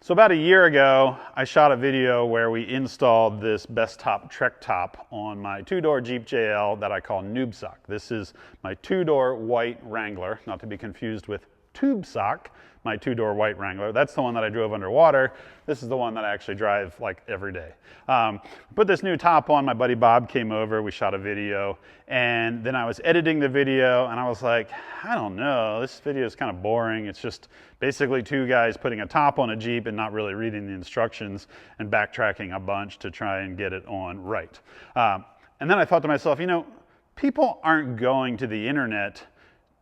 So about a year ago, I shot a video where we installed this Bestop TrekTop on my two-door Jeep JL that I call Newbsock. This is my two-door white Wrangler, not to be confused with Tubsock, my two-door white Wrangler. That's the one that I drove underwater. This is the one that I actually drive like every day. Put this new top on, my buddy Bob came over, we shot a video, and then I was editing the video and I was like, I don't know, this video is kind of boring. It's just basically two guys putting a top on a Jeep and not really reading the instructions and backtracking a bunch to try and get it on right. And then I thought to myself, you know, people aren't going to the internet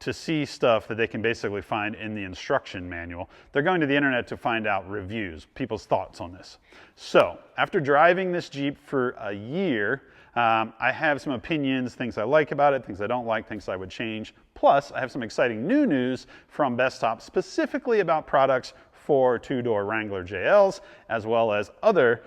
to see stuff that they can basically find in the instruction manual. They're going to the internet to find out reviews, people's thoughts on this. So after driving this Jeep for a year, I have some opinions, things I like about it, things I don't like, things I would change. Plus, I have some exciting new news from Bestop specifically about products for two-door Wrangler JLs, as well as other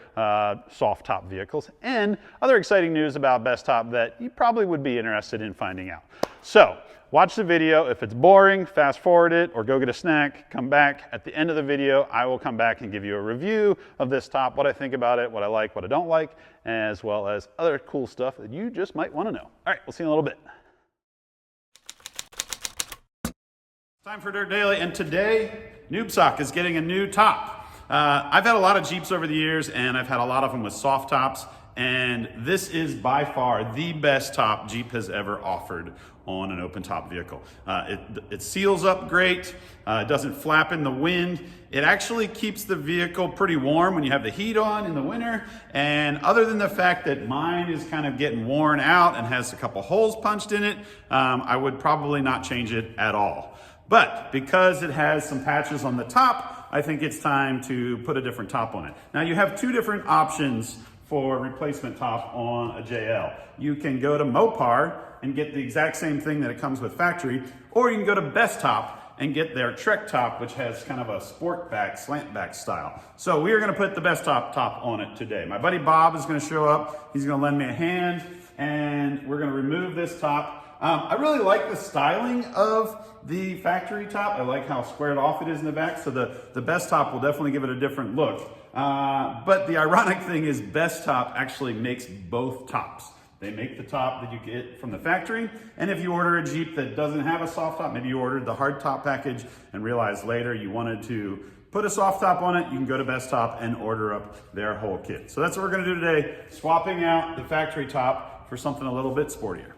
soft top vehicles, and other exciting news about Bestop that you probably would be interested in finding out. So, watch the video. If it's boring, fast forward it or go get a snack, come back. At the end of the video, I will come back and give you a review of this top, what I think about it, what I like, what I don't like, as well as other cool stuff that you just might want to know. All right, we'll see you in a little bit. Time for Dirt Daily, and today, Newbsock is getting a new top. I've had a lot of Jeeps over the years, and I've had a lot of them with soft tops, and this is by far the best top Jeep has ever offered on an open top vehicle. It seals up great, it doesn't flap in the wind. It actually keeps the vehicle pretty warm when you have the heat on in the winter. And other than the fact that mine is kind of getting worn out and has a couple holes punched in it, I would probably not change it at all. But because it has some patches on the top, I think it's time to put a different top on it. Now you have two different options for replacement top on a JL. You can go to Mopar and get the exact same thing that it comes with factory, or you can go to Bestop and get their TrekTop, which has kind of a sport back, slant back style. So we are gonna put the Bestop top on it today. My buddy Bob is gonna show up. He's gonna lend me a hand, and we're gonna remove this top. I really like the styling of the factory top. I like how squared off it is in the back, so the Bestop will definitely give it a different look. But the ironic thing is Bestop actually makes both tops. They make the top that you get from the factory, and if you order a Jeep that doesn't have a soft top, maybe you ordered the hard top package and realized later you wanted to put a soft top on it, you can go to Bestop and order up their whole kit. So that's what we're gonna do today, swapping out the factory top for something a little bit sportier.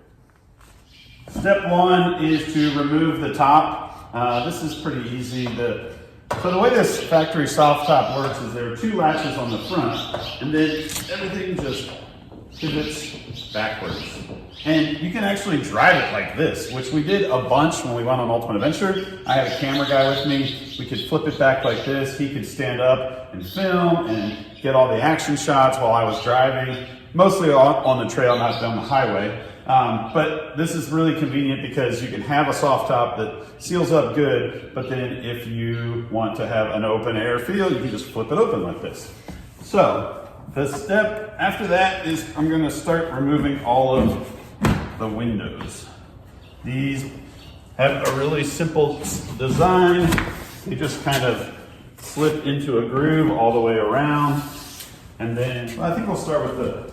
Step one is to remove the top. This is pretty easy. So the way this factory soft top works is there are two latches on the front, and then everything just pivots backwards. And you can actually drive it like this, which we did a bunch when we went on Ultimate Adventure. I had a camera guy with me. We could flip it back like this. He could stand up and film and get all the action shots while I was driving, mostly on the trail, not down the highway. But this is really convenient because you can have a soft top that seals up good, but then if you want to have an open air feel, you can just flip it open like this. So the step after that is I'm going to start removing all of the windows. These have a really simple design. You just kind of slip into a groove all the way around, and then I think we'll start with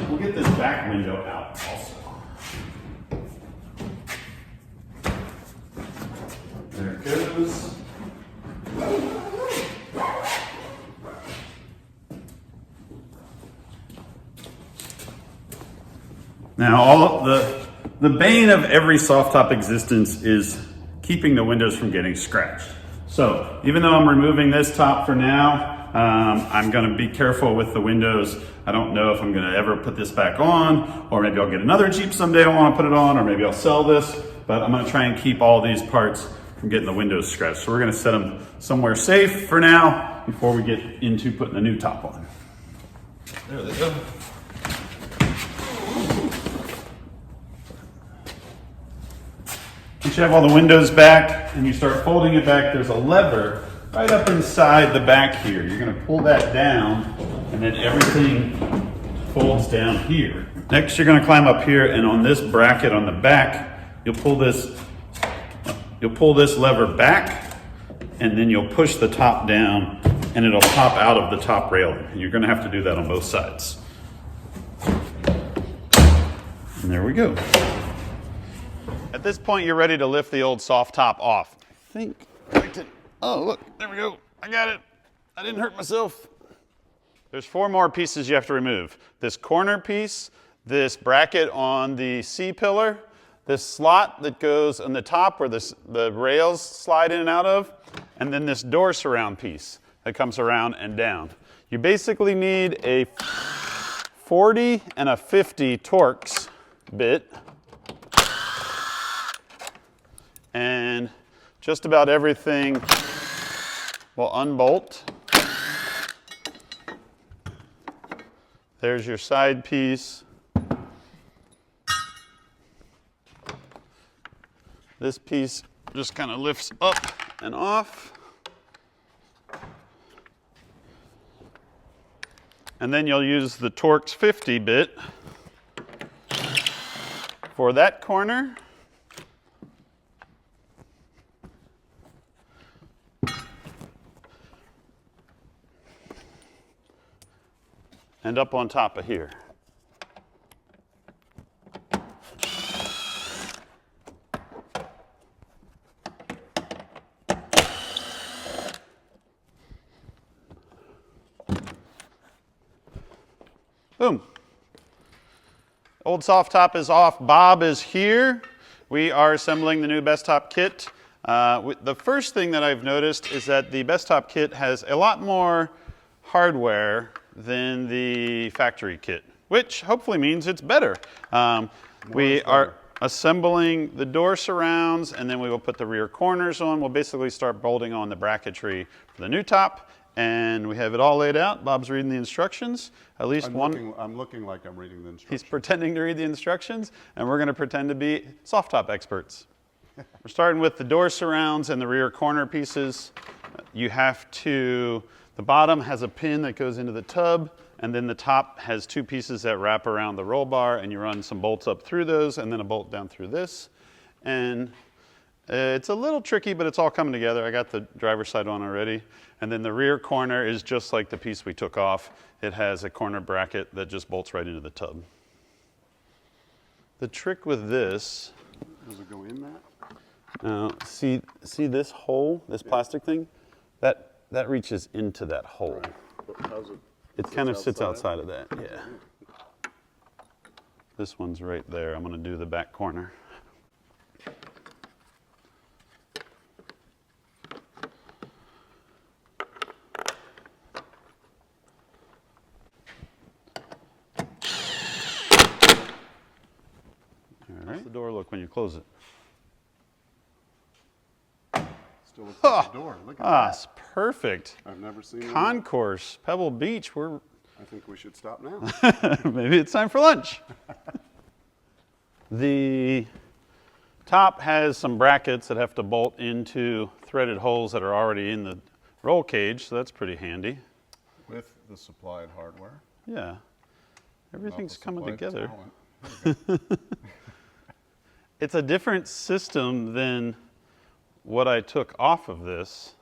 we'll get this back window out also. There it goes. Now, all the bane of every soft top existence is keeping the windows from getting scratched. So even though I'm removing this top for now, I'm gonna be careful with the windows. I don't know if I'm gonna ever put this back on, or maybe I'll get another Jeep someday I wanna put it on, or maybe I'll sell this, but I'm gonna try and keep all these parts from getting the windows scratched. So we're gonna set them somewhere safe for now before we get into putting the new top on. There they go. Once you have all the windows back and you start folding it back, there's a lever right up inside the back here. You're gonna pull that down, and then everything folds down here. Next, you're gonna climb up here, and on this bracket on the back, you'll pull this lever back, and then you'll push the top down and it'll pop out of the top railing. And you're gonna have to do that on both sides. And there we go. At this point, you're ready to lift the old soft top off. I think I can, oh look, there we go. I got it. I didn't hurt myself. There's 4 more pieces you have to remove. This corner piece, this bracket on the C-pillar, this slot that goes on the top where the rails slide in and out of, and then this door surround piece that comes around and down. You basically need a 40 and a 50 Torx bit, and just about everything will unbolt. There's your side piece. This piece just kind of lifts up and off. And then you'll use the Torx 50 bit for that corner. And up on top of here. Boom. Old soft top is off. Bob is here. We are assembling the new Bestop kit. The first thing that I've noticed is that the Bestop kit has a lot more hardware than the factory kit, which hopefully means it's better. We are assembling the door surrounds, and then we will put the rear corners on. We'll basically start bolting on the bracketry for the new top, and we have it all laid out. Bob's reading the instructions. At least I'm looking like I'm reading the instructions. He's pretending to read the instructions, and we're going to pretend to be soft top experts. We're starting with the door surrounds and the rear corner pieces. You have to, the bottom has a pin that goes into the tub, and then the top has 2 pieces that wrap around the roll bar, and you run some bolts up through those, and then a bolt down through this. And it's a little tricky, but it's all coming together. I got the driver's side on already. And then the rear corner is just like the piece we took off. It has a corner bracket that just bolts right into the tub. The trick with this, does it go in that? see this hole, this plastic thing? That reaches into that hole. Right. How's it? It kind of sits outside of that, yeah. This one's right there. I'm going to do the back corner. How's the door look when you close it? Still looks like the door. Look at that. It's perfect. I've never seen that. Concourse, Pebble Beach. I think we should stop now. Maybe it's time for lunch. The top has some brackets that have to bolt into threaded holes that are already in the roll cage, so that's pretty handy. With the supplied hardware. Yeah. Everything's coming together. It's a different system than what I took off of this,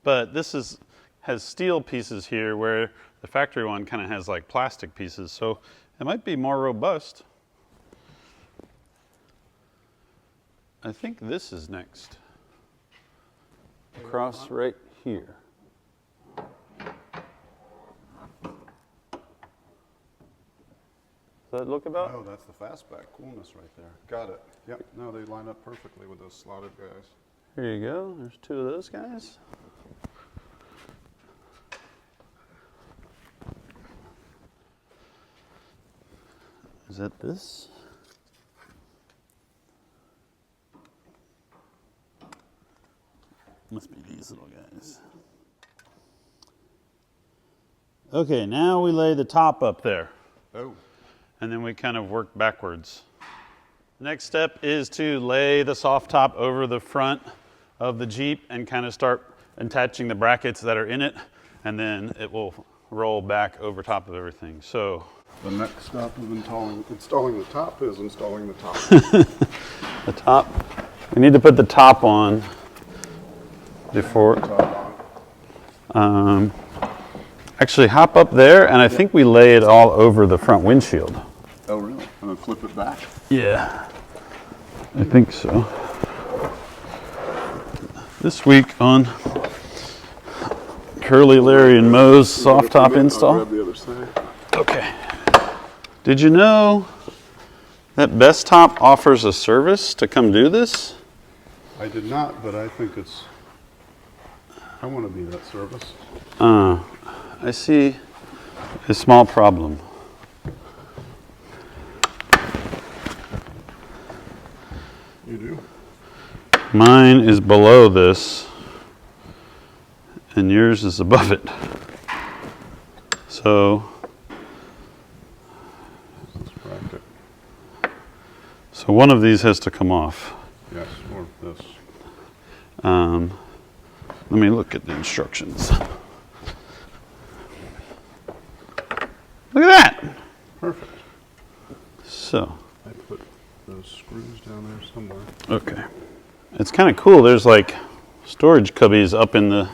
but this has steel pieces here where the factory one kind of has like plastic pieces, so it might be more robust. I think this is next. Across right here. Does that look about? Oh, that's the fastback coolness right there. Got it. Yep. No, they line up perfectly with those slotted guys. Here you go. There's 2 of those guys. Is that this? Must be these little guys. Okay, now we lay the top up there. Oh. And then we kind of work backwards. The next step is to lay the soft top over the front of the Jeep and kind of start attaching the brackets that are in it, and then it will roll back over top of everything. So the next step of installing the top is installing the top. The top, we need to put the top on before. Actually, hop up there, and I think we lay it all over the front windshield. Oh, really? And then flip it back? Yeah, I think so. This week on Curly, Larry, and Moe's soft top install. I'll grab the other side. Okay. Did you know that Bestop offers a service to come do this? I did not, but I think it's, I want to be that service. I see a small problem. You do? Mine is below this, and yours is above it. So, This bracket. so one of these has to come off. Yes, or this. Let me look at the instructions. Look at that. Perfect. So, I put those screws down there somewhere. okay. It's kind of cool. There's like storage cubbies up in the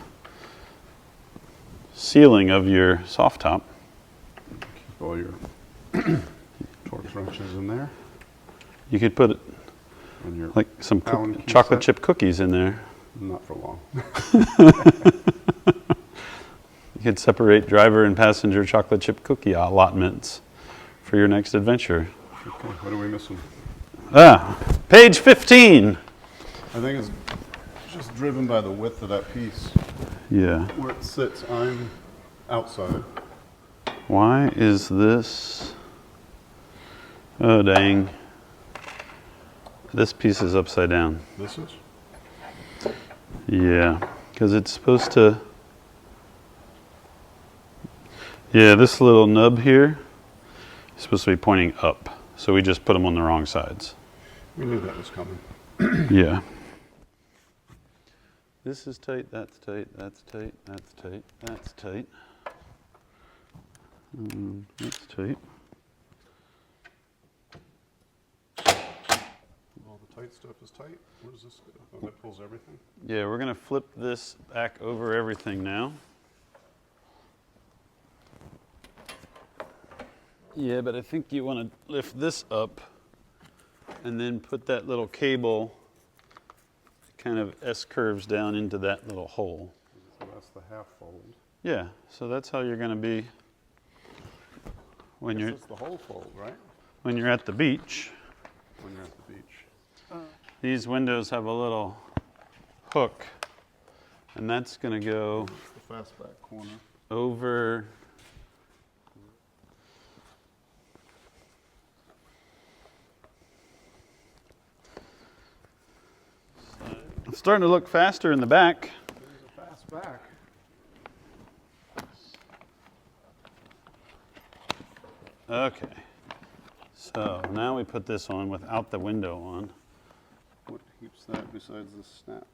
ceiling of your soft top. Keep all your torque wrenches in there. You could put And your like some Allen key chocolate set. chip cookies in there. Not for long. You could separate driver and passenger chocolate chip cookie allotments for your next adventure. Okay, what are we missing? Page 15. I think it's just driven by the width of that piece. Yeah. Where it sits, I'm outside. Why is this? Oh, dang. This piece is upside down. This is? Yeah, because it's supposed to. Yeah, this little nub here is supposed to be pointing up. So we just put them on the wrong sides. We knew that was coming. Yeah. This is tight, that's tight, that's tight, that's tight, that's tight. That's tight. All the tight stuff is tight. Where does this go? Oh, that pulls everything? Yeah, we're gonna flip this back over everything now. Yeah, but I think you want to lift this up and then put that little cable kind of S-curves down into that little hole. So that's the half fold. Yeah, so that's how you're going to be when It's the whole fold, right? when you're at the beach. When you're at the beach. These windows have a little hook, and that's going to go It's the fastback corner. over. It's starting to look faster in the back. There's a fastback. Okay, so now we put this on without the window on. What keeps that besides the snap?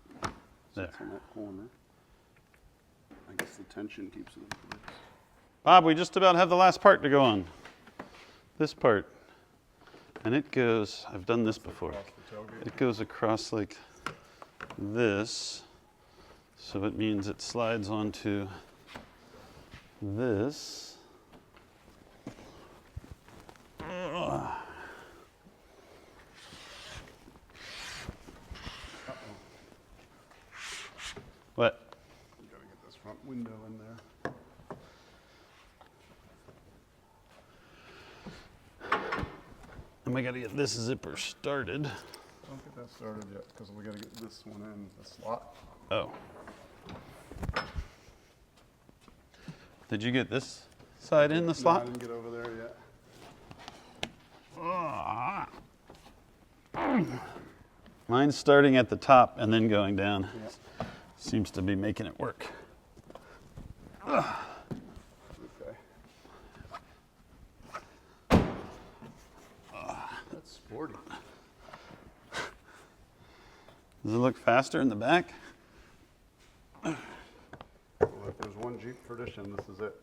There. Sits in that corner. I guess the tension keeps it in place. Bob, we just about have the last part to go on. This part. And it goes, I've done this before. Across the tailgate. It goes across like this. So it means it slides onto this. What? You gotta get this front window in there. And we gotta get this zipper started. Don't get that started yet, because we gotta get this one in the slot. Oh. Did you get this side in the No, slot? I didn't get over there yet. Mine's starting at the top and then going down. Yeah. Seems to be making it work. Okay. That's sporty. Does it look faster in the back? Well, if there's one Jeep tradition, this is it.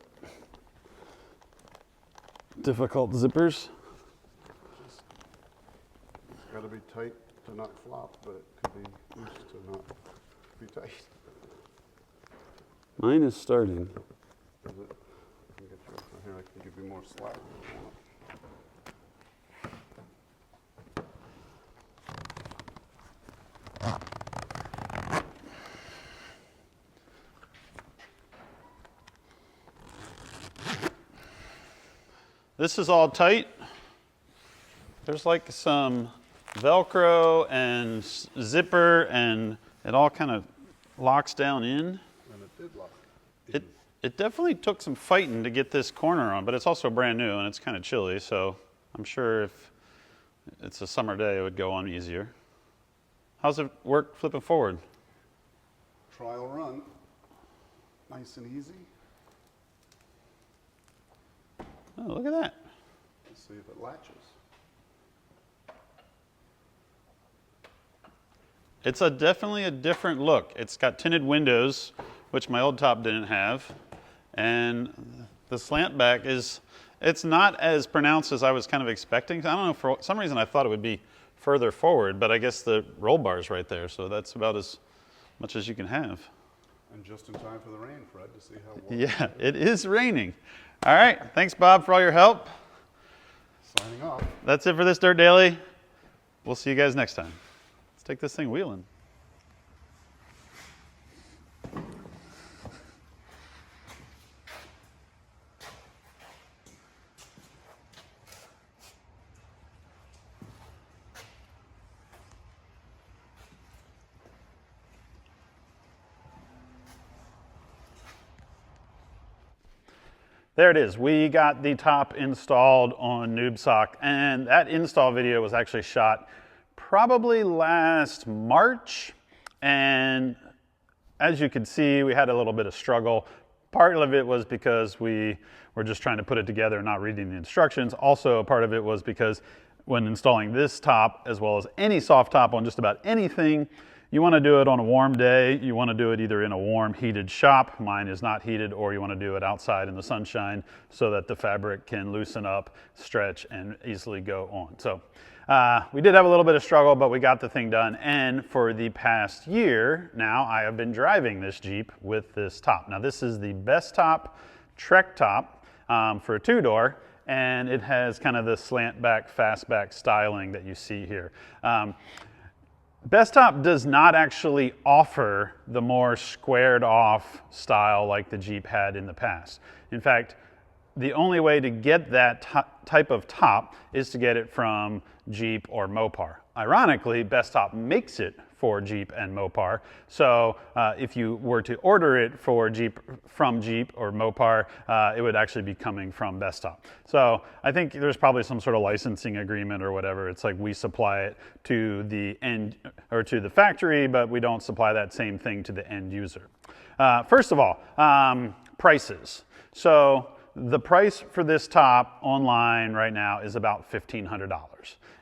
Difficult zippers. It's gotta be tight to not flop, but it could be loose to not be tight. Mine is starting. Is it? Give you more slack. This is all tight. There's like some Velcro and zipper, and it all kind of locks down in. And it did lock. It definitely took some fighting to get this corner on, but it's also brand new and it's kind of chilly, so I'm sure if it's a summer day, it would go on easier. How's it work flipping forward? Trial run. Nice and easy. Oh, look at that. Let's see if it latches. It's definitely a different look. It's got tinted windows, which my old top didn't have. And the slant back it's not as pronounced as I was kind of expecting. I don't know, for some reason I thought it would be further forward, but I guess the roll bar is right there, so that's about as much as you can have. And just in time for the rain, Fred, to see how warm. Yeah, it is raining. All right, thanks Bob for all your help. Signing off. That's it for this Dirt Daily. We'll see you guys next time. Let's take this thing wheeling. There it is. We got the top installed on Newbsock, and that install video was actually shot probably last March. And as you can see, we had a little bit of struggle. Part of it was because we were just trying to put it together and not reading the instructions. Also, part of it was because when installing this top, as well as any soft top on just about anything, you want to do it on a warm day. You want to do it either in a warm, heated shop. Mine is not heated, or you want to do it outside in the sunshine so that the fabric can loosen up, stretch, and easily go on. So we did have a little bit of struggle, but we got the thing done. And for the past year now, I have been driving this Jeep with this top. Now this is the Bestop TrekTop for a two-door, and it has kind of the slant back, fastback styling that you see here. Bestop does not actually offer the more squared off style like the Jeep had in the past. In fact, the only way to get that type of top is to get it from Jeep or Mopar. Ironically, Bestop makes it for Jeep and Mopar. So if you were to order it for from Jeep or Mopar, it would actually be coming from Bestop. So I think there's probably some sort of licensing agreement or whatever. It's like we supply it to the end or to the factory, but we don't supply that same thing to the end user. First of all, prices. So the price for this top online right now is about $1,500.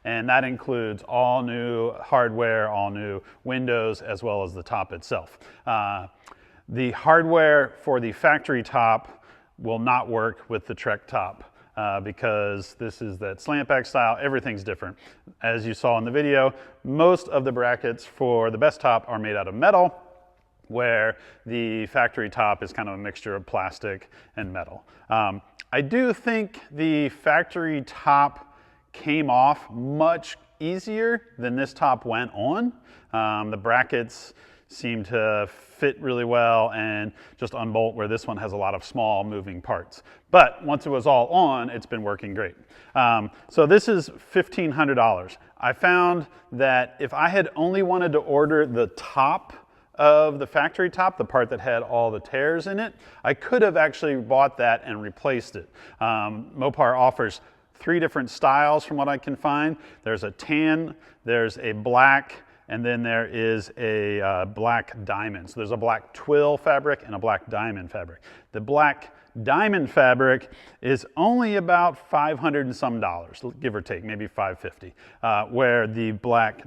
And that includes all new hardware, all new windows, as well as the top itself. The hardware for the factory top will not work with the TrekTop because this is that slant back style. Everything's different. As you saw in the video, most of the brackets for the Bestop are made out of metal, where the factory top is kind of a mixture of plastic and metal. I do think the factory top came off much easier than this top went on. The brackets seem to fit really well and just unbolt, where this one has a lot of small moving parts. But once it was all on, it's been working great. So this is $1,500. I found that if I had only wanted to order the top of the factory top, the part that had all the tears in it, I could have actually bought that and replaced it. Mopar offers 3 different styles from what I can find. There's a tan, there's a black, and then there is a black diamond. So there's a black twill fabric and a black diamond fabric. The black diamond fabric is only about $500 and some, give or take, maybe $550, where the black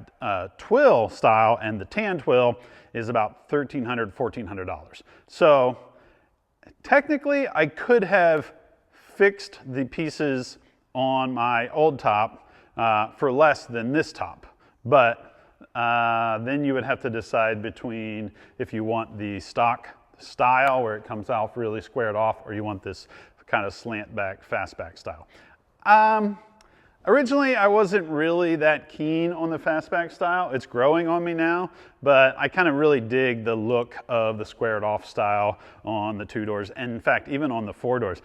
twill style and the tan twill is about $1,300, $1,400. So technically I could have fixed the pieces on my old top for less than this top, but then you would have to decide between if you want the stock style where it comes off really squared off, or you want this kind of slant back, fastback style. Originally, I wasn't really that keen on the fastback style. It's growing on me now, but I kind of really dig the look of the squared off style on the 2 doors, and in fact, even on the 4 doors.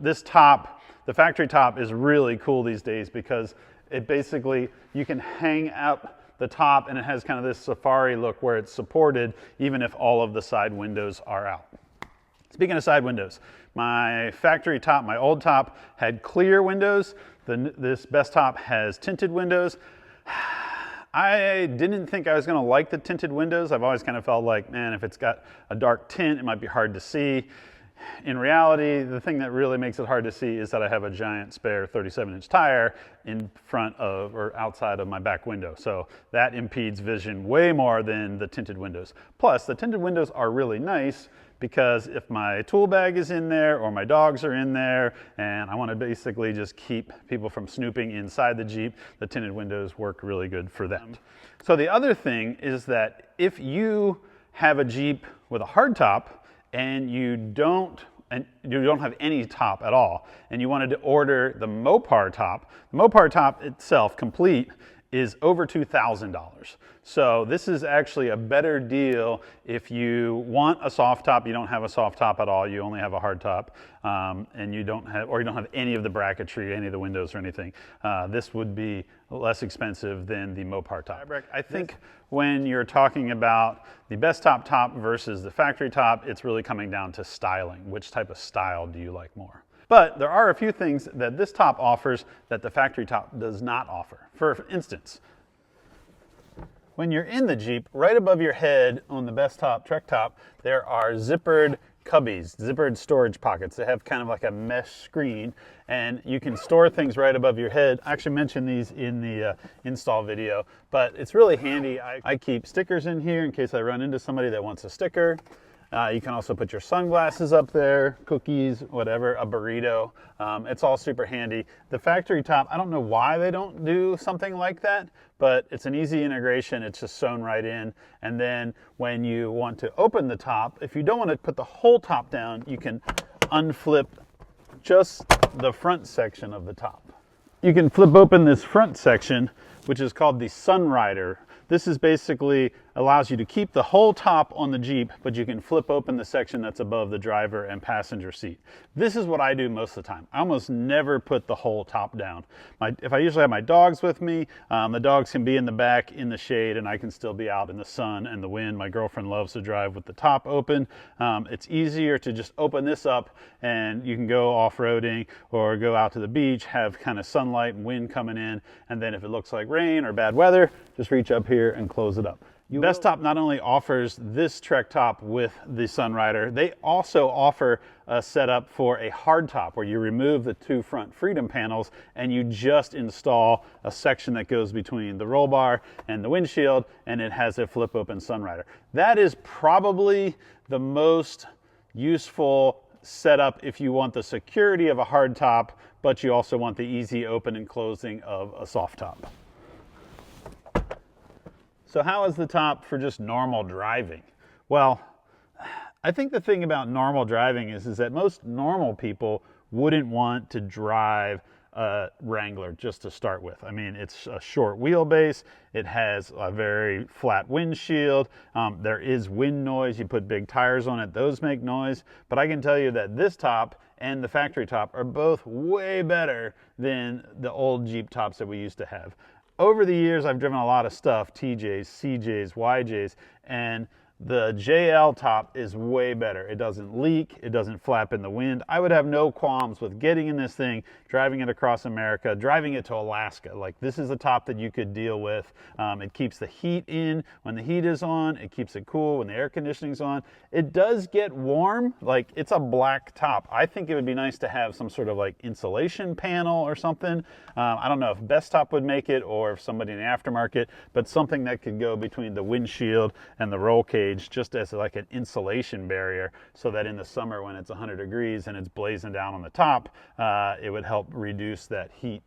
This top, the factory top, is really cool these days because it basically, you can hang up the top and it has kind of this safari look where it's supported even if all of the side windows are out. Speaking of side windows, my factory top, my old top, had clear windows. This Bestop has tinted windows. I didn't think I was going to like the tinted windows. I've always kind of felt like, man, if it's got a dark tint, it might be hard to see. In reality, the thing that really makes it hard to see is that I have a giant spare 37-inch tire in front of or outside of my back window. So that impedes vision way more than the tinted windows. Plus, the tinted windows are really nice because if my tool bag is in there or my dogs are in there and I want to basically just keep people from snooping inside the Jeep, the tinted windows work really good for them. So the other thing is that if you have a Jeep with a hard top and you don't have any top at all, and you wanted to order the Mopar top itself, complete, is over $2,000. So this is actually a better deal if you want a soft top, you don't have a soft top at all, you only have a hard top, and you don't have any of the bracketry, any of the windows or anything. This would be less expensive than the Mopar top. I think when you're talking about the Bestop top versus the factory top, it's really coming down to styling. Which type of style do you like more? But there are a few things that this top offers that the factory top does not offer. For instance, when you're in the Jeep, right above your head on the Bestop TrekTop, there are zippered cubbies, zippered storage pockets. They have kind of like a mesh screen, and you can store things right above your head. I actually mentioned these in the install video, but it's really handy. I keep stickers in here in case I run into somebody that wants a sticker. You can also put your sunglasses up there, cookies, whatever, a burrito. It's all super handy. The factory top, I don't know why they don't do something like that, but it's an easy integration. It's just sewn right in. And then when you want to open the top, if you don't want to put the whole top down, you can unflip just the front section of the top. You can flip open this front section, which is called the Sunrider. This is basically allows you to keep the whole top on the Jeep, but you can flip open the section that's above the driver and passenger seat. This is what I do most of the time. I almost never put the whole top down. If I usually have my dogs with me, the dogs can be in the back in the shade and I can still be out in the sun and the wind. My girlfriend loves to drive with the top open. It's easier to just open this up and you can go off-roading or go out to the beach, have kind of sunlight and wind coming in, and then if it looks like rain or bad weather, just reach up here and close it up. Bestop not only offers this TrekTop with the Sunrider, they also offer a setup for a hardtop where you remove the 2 front Freedom panels and you just install a section that goes between the roll bar and the windshield, and it has a flip open Sunrider. That is probably the most useful setup if you want the security of a hardtop, but you also want the easy open and closing of a soft top. So how is the top for just normal driving? Well, I think the thing about normal driving is that most normal people wouldn't want to drive a Wrangler just to start with. I mean, it's a short wheelbase. It has a very flat windshield. There is wind noise. You put big tires on it, those make noise. But I can tell you that this top and the factory top are both way better than the old Jeep tops that we used to have. Over the years, I've driven a lot of stuff, TJs, CJs, YJs, and the JL top is way better. It doesn't leak, it doesn't flap in the wind. I would have no qualms with getting in this thing, driving it across America, driving it to Alaska. Like, this is a top that you could deal with. It keeps the heat in when the heat is on, it keeps it cool when the air conditioning's on. It does get warm, like it's a black top. I think it would be nice to have some sort of like insulation panel or something. I don't know if Bestop would make it or if somebody in the aftermarket, but something that could go between the windshield and the roll cage just as like an insulation barrier, so that in the summer when it's 100 degrees and it's blazing down on the top, it would help reduce that heat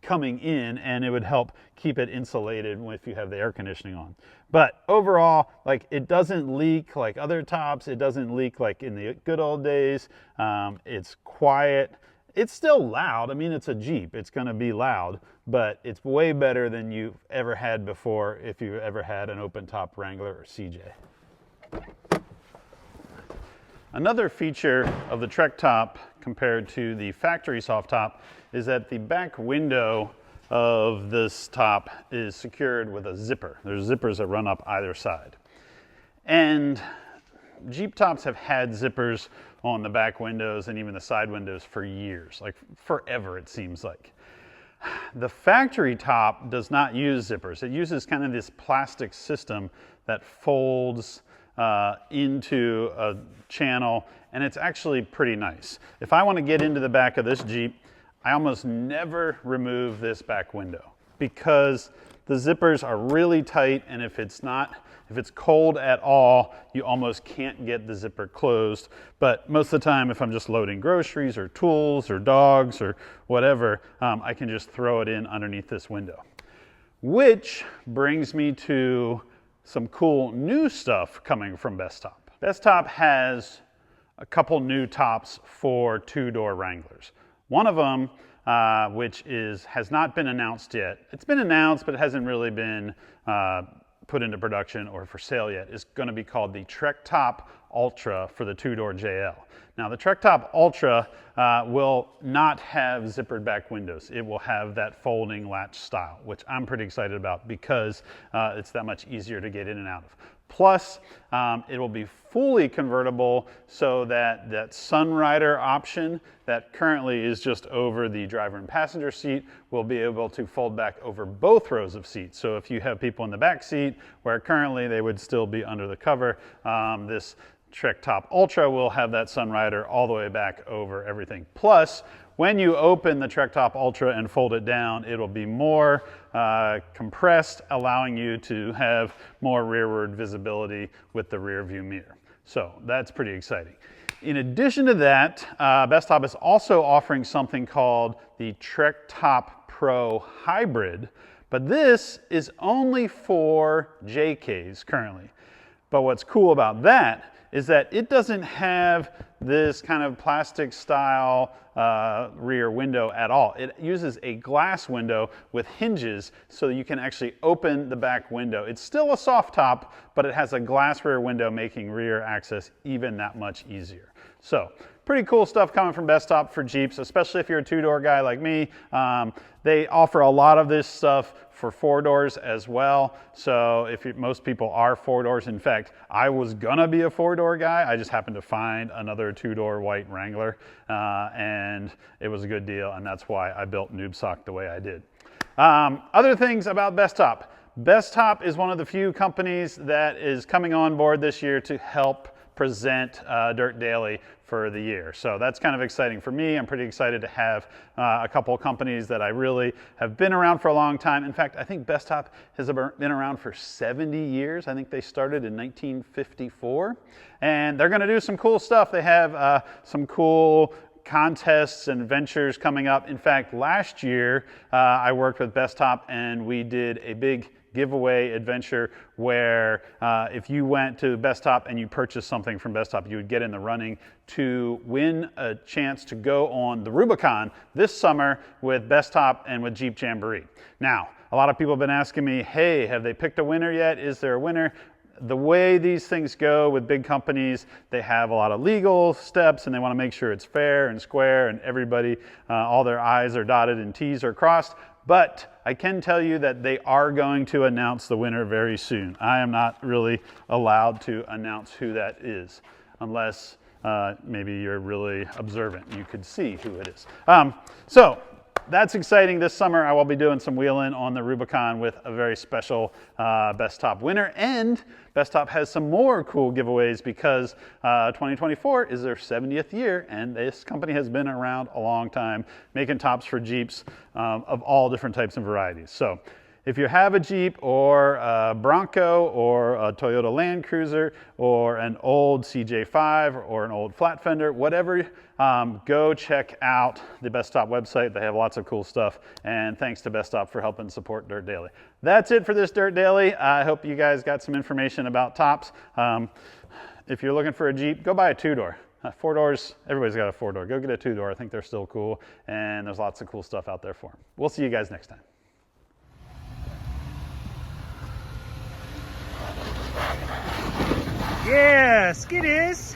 coming in, and it would help keep it insulated if you have the air conditioning on. But overall, like, it doesn't leak like other tops. It doesn't leak like in the good old days. It's quiet. It's still loud. I mean, it's a Jeep. It's going to be loud, but it's way better than you've ever had before if you've ever had an open top Wrangler or CJ. Another feature of the TrekTop compared to the factory soft top is that the back window of this top is secured with a zipper. There's zippers that run up either side. And Jeep tops have had zippers on the back windows and even the side windows for years, like forever it seems like. The factory top does not use zippers. It uses kind of this plastic system that folds into a channel, and it's actually pretty nice. If I want to get into the back of this Jeep, I almost never remove this back window because the zippers are really tight, and if it's cold at all, you almost can't get the zipper closed. But most of the time, if I'm just loading groceries or tools or dogs or whatever, I can just throw it in underneath this window. Which brings me to some cool new stuff coming from Bestop. Bestop has a couple new tops for two-door Wranglers. One of them, which has not been announced yet. It's been announced, but it hasn't really been put into production or for sale yet, is going to be called the TrekTop Ultra for the two-door JL. Now, the TrekTop Ultra will not have zippered back windows. It will have that folding latch style, which I'm pretty excited about because it's that much easier to get in and out of. Plus, it will be fully convertible so that that Sunrider option that currently is just over the driver and passenger seat will be able to fold back over both rows of seats. So if you have people in the back seat where currently they would still be under the cover, this TrekTop Ultra will have that Sunrider all the way back over everything. Plus, when you open the TrekTop Ultra and fold it down, it'll be more compressed, allowing you to have more rearward visibility with the rear view mirror. So that's pretty exciting. In addition to that, Bestop is also offering something called the TrekTop Pro Hybrid, but this is only for JKs currently. But what's cool about that is that it doesn't have this kind of plastic style rear window at all. It uses a glass window with hinges so you can actually open the back window. It's still a soft top, but it has a glass rear window making rear access even that much easier. So pretty cool stuff coming from Bestop for Jeeps, especially if you're a two-door guy like me. They offer a lot of this stuff for four doors as well. So if most people are four doors, in fact, I was gonna be a four-door guy. I just happened to find another two-door white Wrangler and it was a good deal, and that's why I built Newbsock the way I did. Other things about Bestop. Bestop is one of the few companies that is coming on board this year to help present Dirt Daily for the year. So that's kind of exciting for me. I'm pretty excited to have a couple of companies that I really have been around for a long time. In fact, I think Bestop has been around for 70 years. I think they started in 1954. And they're going to do some cool stuff. They have some cool contests and ventures coming up. In fact, last year I worked with Bestop and we did a big giveaway adventure where if you went to Bestop and you purchased something from Bestop, you would get in the running to win a chance to go on the Rubicon this summer with Bestop and with Jeep Jamboree. Now, a lot of people have been asking me, hey, have they picked a winner yet? Is there a winner? The way these things go with big companies, they have a lot of legal steps and they want to make sure it's fair and square and everybody, all their I's are dotted and T's are crossed. But I can tell you that they are going to announce the winner very soon. I am not really allowed to announce who that is unless maybe you're really observant. You could see who it is. So that's exciting. This summer I will be doing some wheeling on the Rubicon with a very special Bestop winner. And Bestop has some more cool giveaways because 2024 is their 70th year and this company has been around a long time making tops for Jeeps of all different types and varieties. So if you have a Jeep or a Bronco or a Toyota Land Cruiser or an old CJ5 or an old flat fender, whatever, go check out the Bestop website. They have lots of cool stuff. And thanks to Bestop for helping support Dirt Daily. That's it for this Dirt Daily. I hope you guys got some information about tops. If you're looking for a Jeep, go buy a 2-door. 4 doors, everybody's got a 4-door. Go get a 2-door. I think they're still cool. And there's lots of cool stuff out there for them. We'll see you guys next time. Yes, it is.